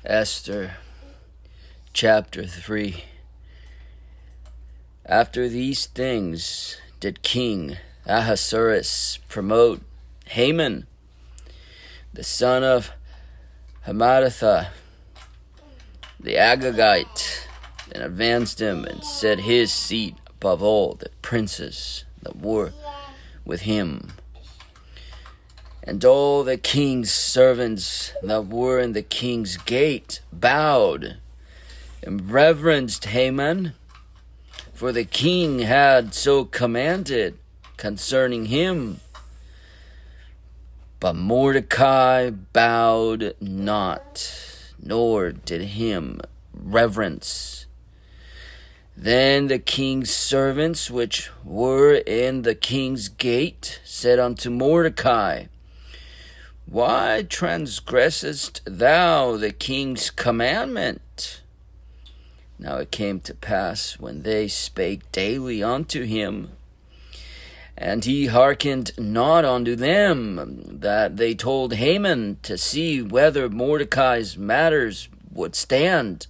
Esther chapter 3. After these things did King Ahasuerus promote Haman, the son of Hammedatha, the Agagite, and advanced him and set his seat above all the princes that were with him. And all the king's servants that were in the king's gate bowed and reverenced Haman, for the king had so commanded concerning him. But Mordecai bowed not, nor did him reverence. Then the king's servants which were in the king's gate said unto Mordecai, Why transgressest thou the king's commandment? Now it came to pass, when they spake daily unto him, and he hearkened not unto them, that they told Haman to see whether Mordecai's matters would stand.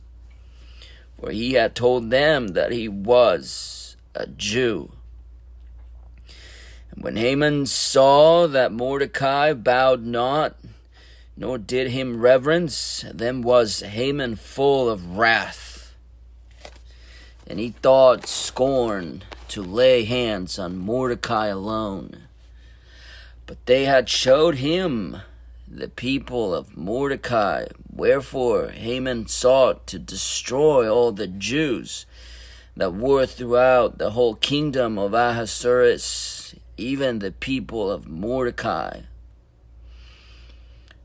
For he had told them that he was a Jew. And when Haman saw that Mordecai bowed not, nor did him reverence, then was Haman full of wrath. And he thought scorn to lay hands on Mordecai alone. But they had showed him the people of Mordecai, wherefore Haman sought to destroy all the Jews that were throughout the whole kingdom of Ahasuerus, even the people of Mordecai.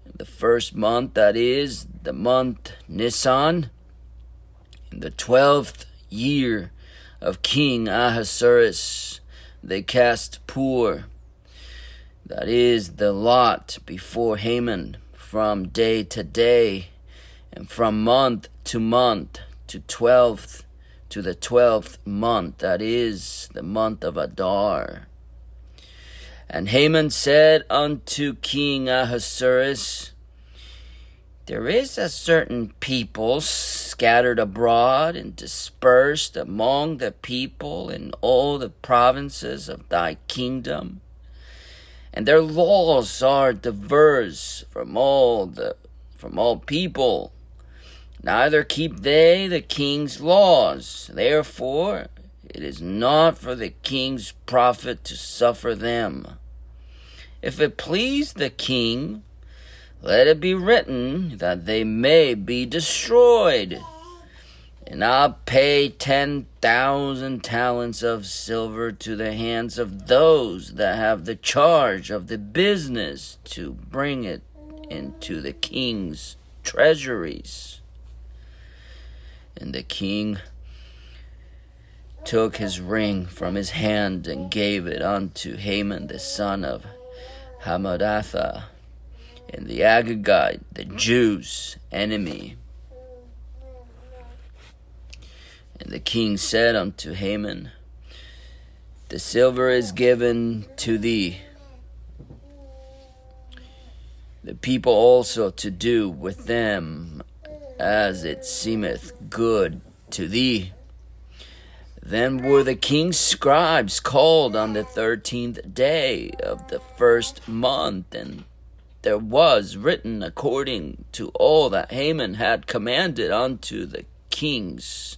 In the first month, that is, the month Nisan, in the 12th year of King Ahasuerus, they cast pur, that is, the lot, before Haman, from day to day, and from month to month, to the 12th month, that is, the month of Adar. And Haman said unto King Ahasuerus, There is a certain people scattered abroad and dispersed among the people in all the provinces of thy kingdom, and their laws are diverse from all people. Neither keep they the king's laws. Therefore it is not for the king's profit to suffer them. If it please the king, let it be written that they may be destroyed. And I'll pay 10,000 talents of silver to the hands of those that have the charge of the business to bring it into the king's treasuries. And the king took his ring from his hand and gave it unto Haman the son of Hammedatha, and the Agagite, the Jews' enemy. And the king said unto Haman, The silver is given to thee, the people also to do with them as it seemeth good to thee. Then were the king's scribes called on the 13th day of the first month, and there was written according to all that Haman had commanded unto the king's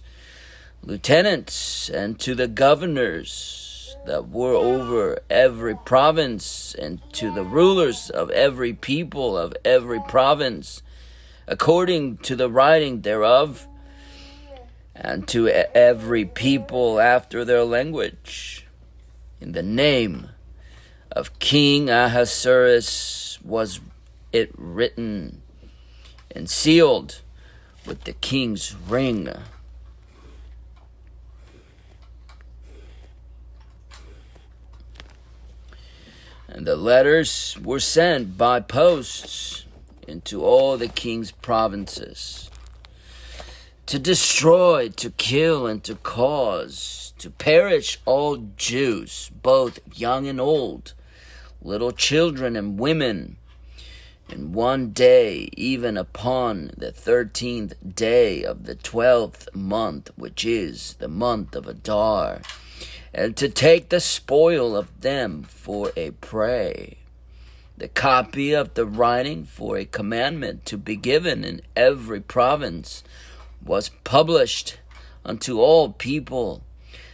lieutenants and to the governors that were over every province, and to the rulers of every people of every province, according to the writing thereof, and to every people after their language. In the name of King Ahasuerus was it written and sealed with the king's ring. And the letters were sent by posts into all the king's provinces, to destroy, to kill, and to cause to perish all Jews, both young and old, little children and women, In one day, even upon the 13th day of the 12th month, which is the month of Adar, and to take the spoil of them for a prey. The copy of the writing for a commandment to be given in every province was published unto all people,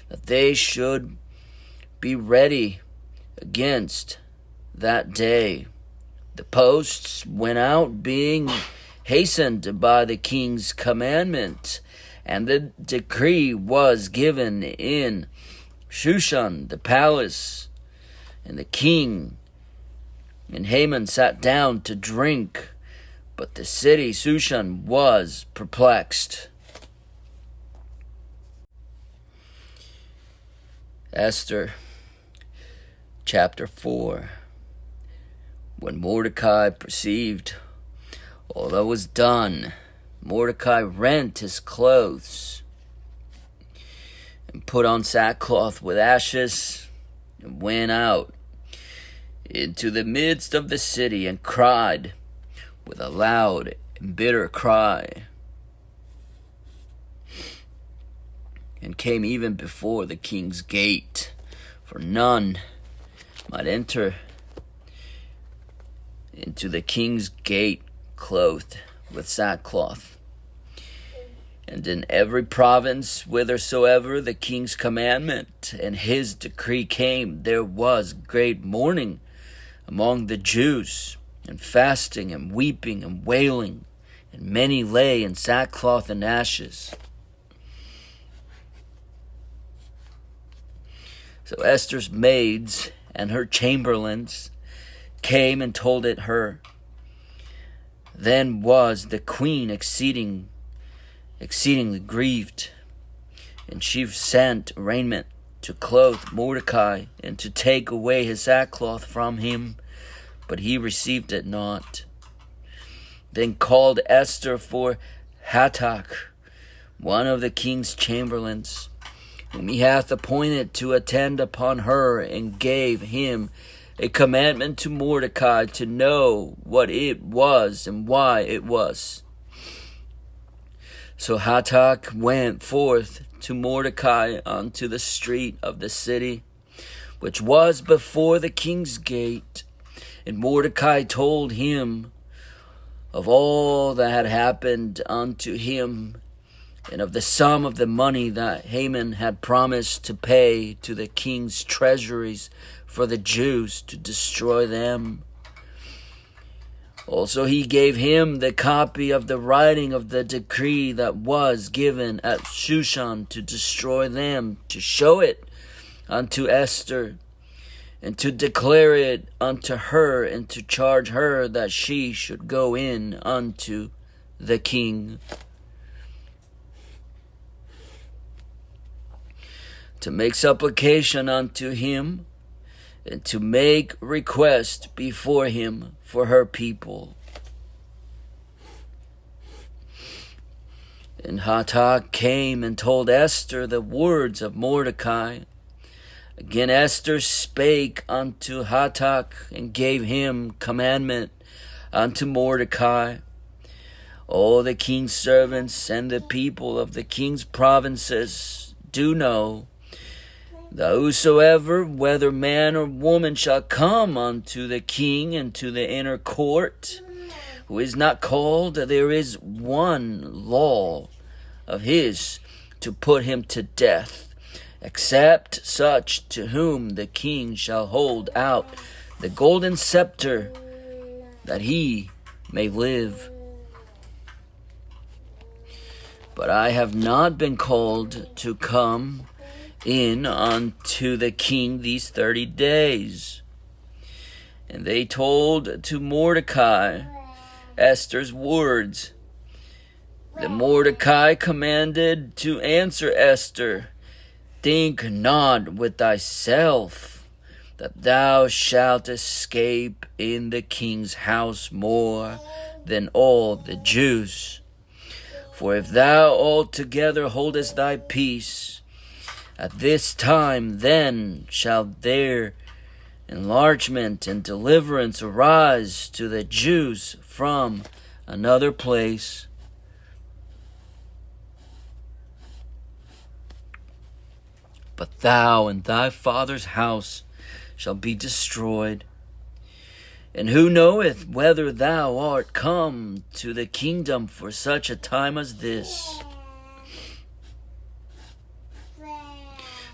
that they should be ready against that day. The posts went out, being hastened by the king's commandment, and the decree was given in Shushan the palace. And the king and Haman sat down to drink, but the city Shushan was perplexed. Esther chapter 4. When Mordecai perceived all that was done, Mordecai rent his clothes and put on sackcloth with ashes and went out into the midst of the city and cried with a loud and bitter cry, and came even before the king's gate, for none might enter into the king's gate clothed with sackcloth. And in every province whithersoever the king's commandment and his decree came, there was great mourning among the Jews, and fasting and weeping and wailing, and many lay in sackcloth and ashes. So Esther's maids and her chamberlains came and told it her. Then was the queen exceedingly grieved, and she sent raiment to clothe Mordecai, and to take away his sackcloth from him, but he received it not. Then called Esther for Hathach, one of the king's chamberlains, whom he hath appointed to attend upon her, and gave him a commandment to Mordecai to know what it was and why it was. So Hathach went forth to Mordecai unto the street of the city, which was before the king's gate. And Mordecai told him of all that had happened unto him, and of the sum of the money that Haman had promised to pay to the king's treasuries for the Jews to destroy them. Also he gave him the copy of the writing of the decree that was given at Shushan to destroy them, to show it unto Esther, and to declare it unto her, and to charge her that she should go in unto the king, to make supplication unto him, and to make request before him for her people. And Hathach came and told Esther the words of Mordecai. Again Esther spake unto Hathach, and gave him commandment unto Mordecai. All the king's servants and the people of the king's provinces do know that whosoever, whether man or woman, shall come unto the king into the inner court, who is not called, there is one law of his to put him to death, except such to whom the king shall hold out the golden scepter, that he may live. But I have not been called to come in unto the king these 30 days. And they told to Mordecai Esther's words. Then Mordecai commanded to answer Esther, Think not with thyself that thou shalt escape in the king's house more than all the Jews. For if thou altogether holdest thy peace, at this time then shall there enlargement and deliverance arise to the Jews from another place. But thou and thy father's house shall be destroyed. And who knoweth whether thou art come to the kingdom for such a time as this?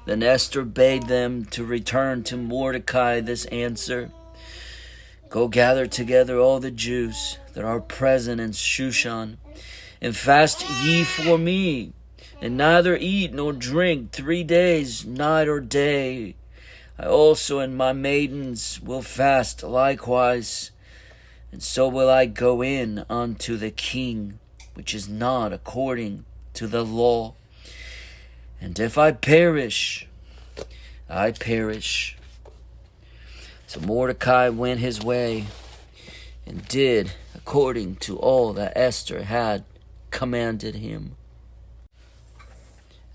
Then Esther bade them to return to Mordecai this answer: Go gather together all the Jews that are present in Shushan, and fast ye for me, and neither eat nor drink 3 days, night or day. I also and my maidens will fast likewise, and so will I go in unto the king, which is not according to the law. And if I perish, I perish. So Mordecai went his way and did according to all that Esther had commanded him.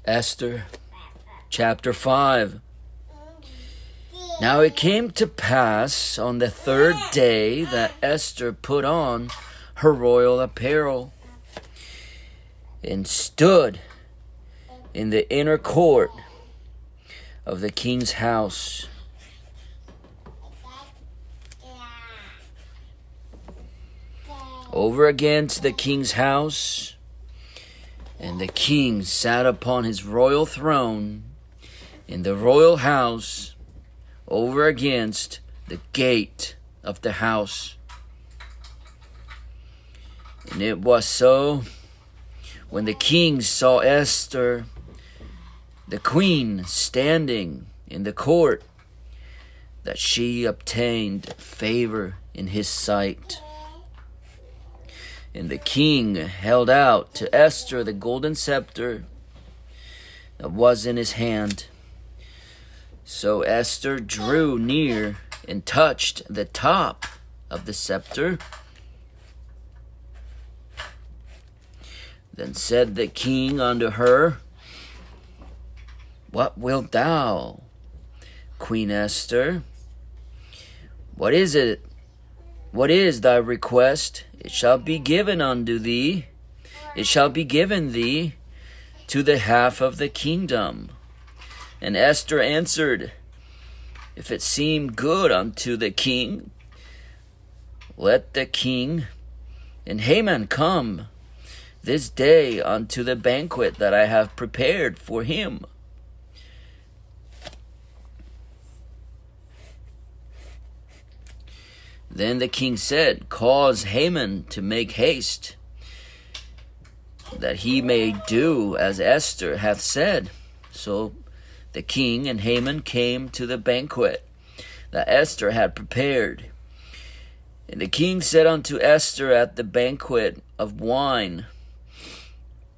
Esther chapter 5. Now it came to pass on the 3rd day that Esther put on her royal apparel and stood in the inner court of the king's house. Over against the king's house, and the king sat upon his royal throne in the royal house, over against the gate of the house. And it was so, when the king saw Esther, the queen, standing in the court, that she obtained favor in his sight. And the king held out to Esther the golden scepter that was in his hand. So Esther drew near and touched the top of the scepter. Then said the king unto her, What wilt thou, Queen Esther? What is it? What is thy request? It shall be given unto thee. It shall be given thee to the half of the kingdom. And Esther answered, If it seem good unto the king, let the king and Haman come this day unto the banquet that I have prepared for him. Then the king said, Cause Haman to make haste, that he may do as Esther hath said. So the king and Haman came to the banquet that Esther had prepared. And the king said unto Esther at the banquet of wine,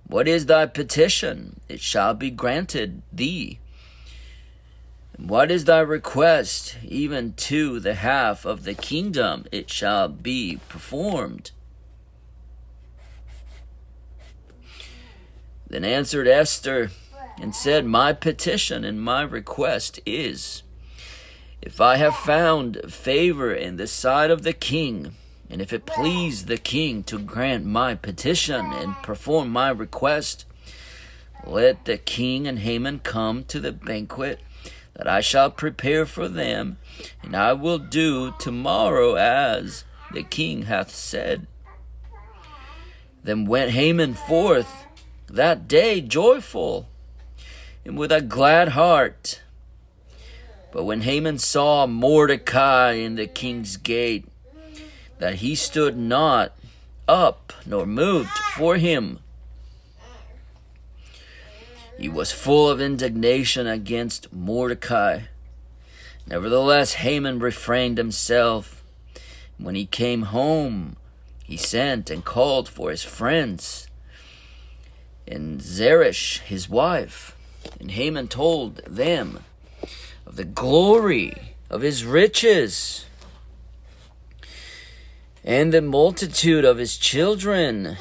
What is thy petition? It shall be granted thee. And what is thy request? Even to the half of the kingdom it shall be performed. Then answered Esther and said, My petition and my request is, if I have found favor in the sight of the king, and if it please the king to grant my petition and perform my request, let the king and Haman come to the banquet that I shall prepare for them, and I will do tomorrow as the king hath said. Then went Haman forth that day joyful, and with a glad heart. But when Haman saw Mordecai in the king's gate, that he stood not up nor moved for him, he was full of indignation against Mordecai. Nevertheless, Haman refrained himself. When he came home, he sent and called for his friends and Zeresh his wife. And Haman told them of the glory of his riches and the multitude of his children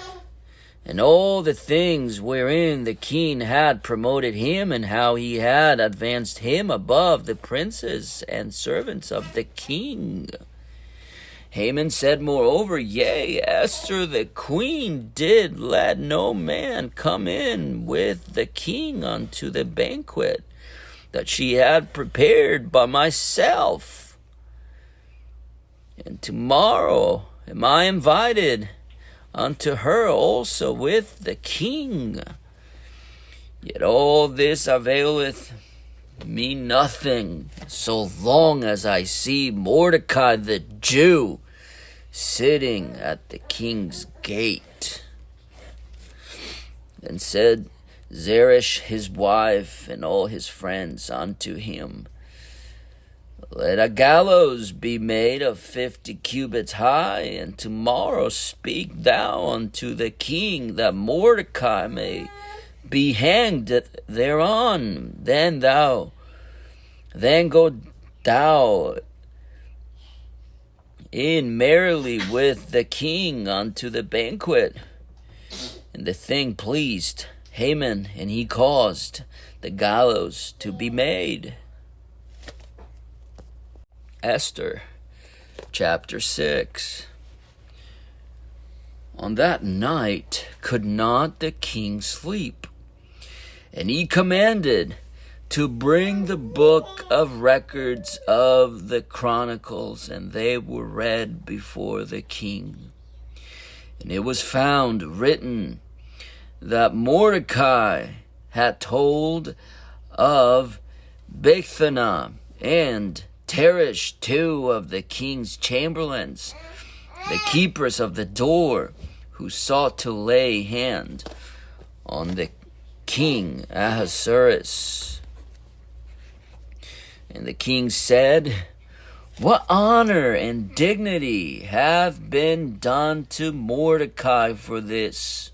and all the things wherein the king had promoted him, and how he had advanced him above the princes and servants of the king. Haman said moreover, Yea, Esther the queen did let no man come in with the king unto the banquet that she had prepared by myself. And tomorrow am I invited unto her also with the king. Yet all this availeth me nothing, so long as I see Mordecai the Jew sitting at the king's gate. Then said Zeresh his wife and all his friends unto him, Let a gallows be made of 50 cubits high, and tomorrow speak thou unto the king, that Mordecai may be hanged thereon. Then go thou in merrily with the king unto the banquet. And the thing pleased Haman, and he caused the gallows to be made. Esther chapter 6. On that night could not the king sleep, and he commanded to bring the book of records of the chronicles, and they were read before the king. And it was found written that Mordecai had told of Bigthana and Teresh, two of the king's chamberlains, the keepers of the door, who sought to lay hand on the king Ahasuerus. And the king said, What honor and dignity have been done to Mordecai for this?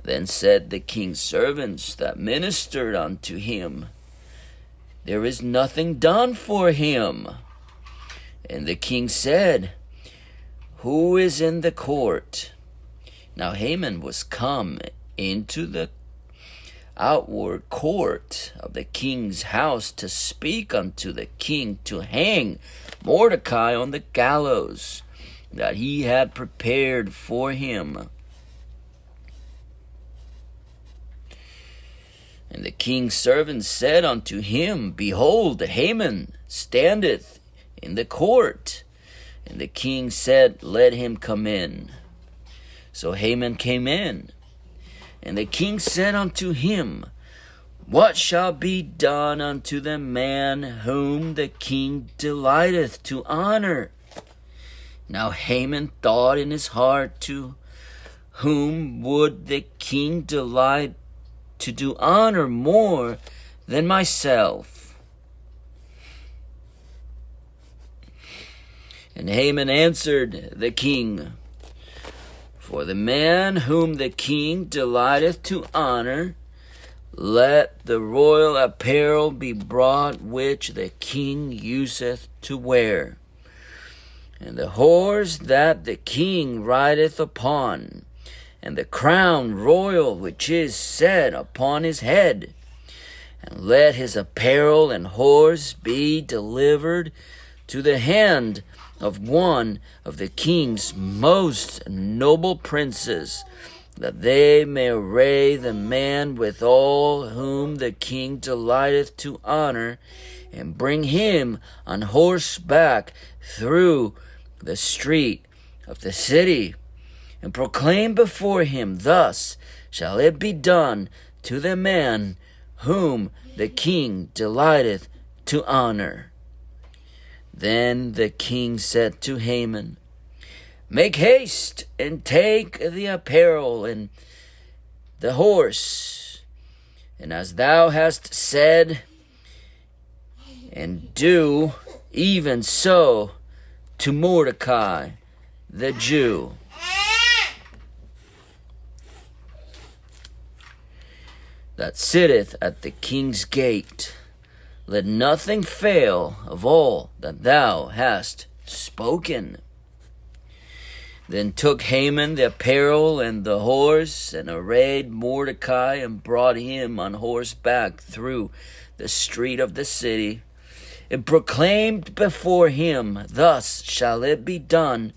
Then said the king's servants that ministered unto him, There is nothing done for him. And the king said, Who is in the court? Now Haman was come into the outward court of the king's house to speak unto the king to hang Mordecai on the gallows that he had prepared for him. And the king's servants said unto him, Behold, Haman standeth in the court. And the king said, Let him come in. So Haman came in. And the king said unto him, What shall be done unto the man whom the king delighteth to honor? Now Haman thought in his heart, To whom would the king delight to do honor more than myself? And Haman answered the king, For the man whom the king delighteth to honor, let the royal apparel be brought which the king useth to wear, and the horse that the king rideth upon, and the crown royal which is set upon his head. And let his apparel and horse be delivered to the hand of one of the king's most noble princes, that they may array the man with all whom the king delighteth to honor, and bring him on horseback through the street of the city, and proclaim before him, Thus shall it be done to the man whom the king delighteth to honor. Then the king said to Haman, Make haste and take the apparel and the horse, and as thou hast said, and do even so to Mordecai the Jew. That sitteth at the king's gate. Let nothing fail of all that thou hast spoken. Then took Haman the apparel and the horse, and arrayed Mordecai, and brought him on horseback through the street of the city, and proclaimed before him, Thus shall it be done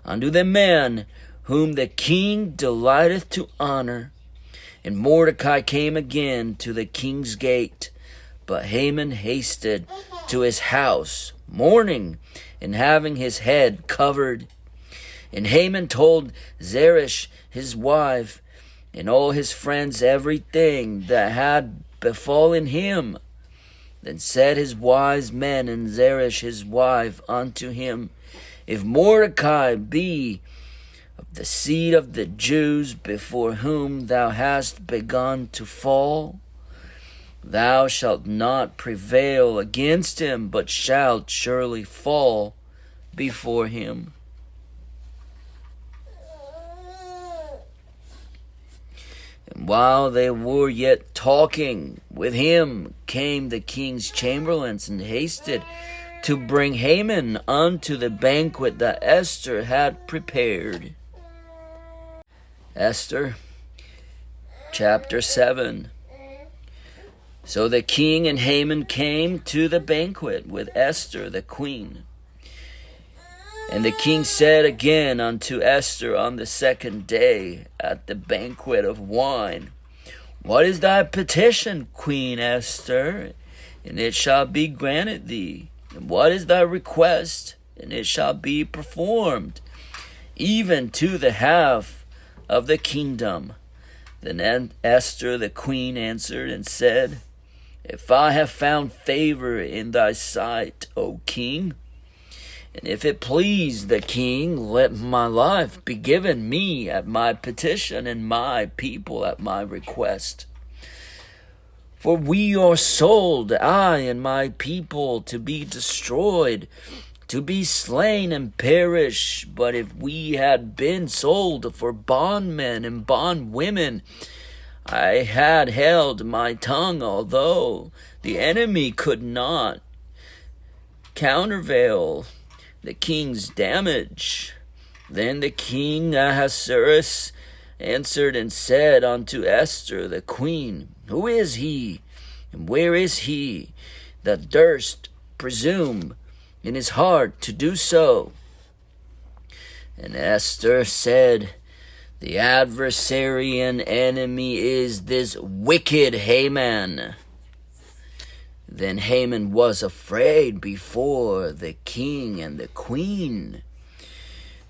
unto the man whom the king delighteth to honor. And Mordecai came again to the king's gate, but Haman hasted to his house, mourning, and having his head covered. And Haman told Zeresh his wife, and all his friends everything that had befallen him. Then said his wise men and Zeresh his wife unto him, If Mordecai be of the seed of the Jews before whom thou hast begun to fall, thou shalt not prevail against him, but shalt surely fall before him. And while they were yet talking with him, came the king's chamberlains, and hasted to bring Haman unto the banquet that Esther had prepared. Esther, chapter 7. So the king and Haman came to the banquet with Esther the queen. And the king said again unto Esther on the second day at the banquet of wine, What is thy petition, Queen Esther? And it shall be granted thee. And what is thy request? And it shall be performed, even to the half of the kingdom. Then Esther the queen answered and said, If I have found favor in thy sight, O king, and if it please the king, let my life be given me at my petition, and my people at my request. For we are sold, I and my people, to be destroyed, to be slain and perish. But if we had been sold for bondmen and bondwomen, I had held my tongue, although the enemy could not countervail the king's damage. Then the king Ahasuerus answered and said unto Esther the queen, Who is he, and where is he that durst presume in his heart to do so? And Esther said, The adversary and enemy is this wicked Haman. Then Haman was afraid before the king and the queen.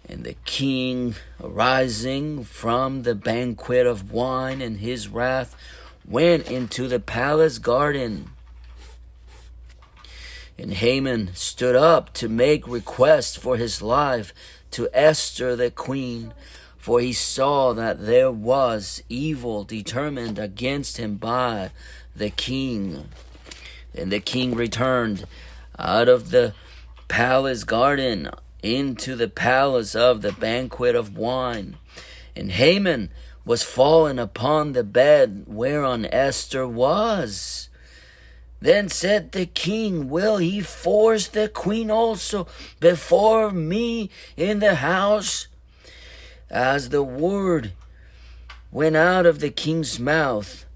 And the king, arising from the banquet of wine in his wrath, went into the palace garden. And Haman stood up to make request for his life to Esther the queen, for he saw that there was evil determined against him by the king. Then the king returned out of the palace garden into the palace of the banquet of wine. And Haman was fallen upon the bed whereon Esther was. Then said the king, Will he force the queen also before me in the house? As the word went out of the king's mouth,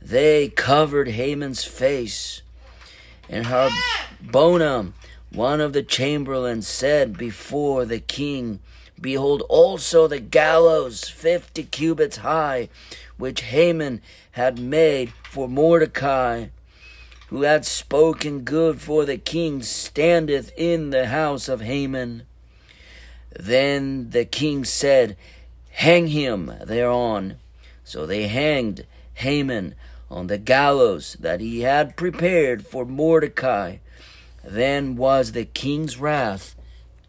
they covered Haman's face. And Harbonah, one of the chamberlains, said before the king, Behold also the gallows 50 cubits high, which Haman had made for Mordecai, who had spoken good for the king, standeth in the house of Haman. Then the king said, Hang him thereon. So they hanged Haman on the gallows that he had prepared for Mordecai. Then was the king's wrath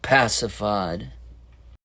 pacified.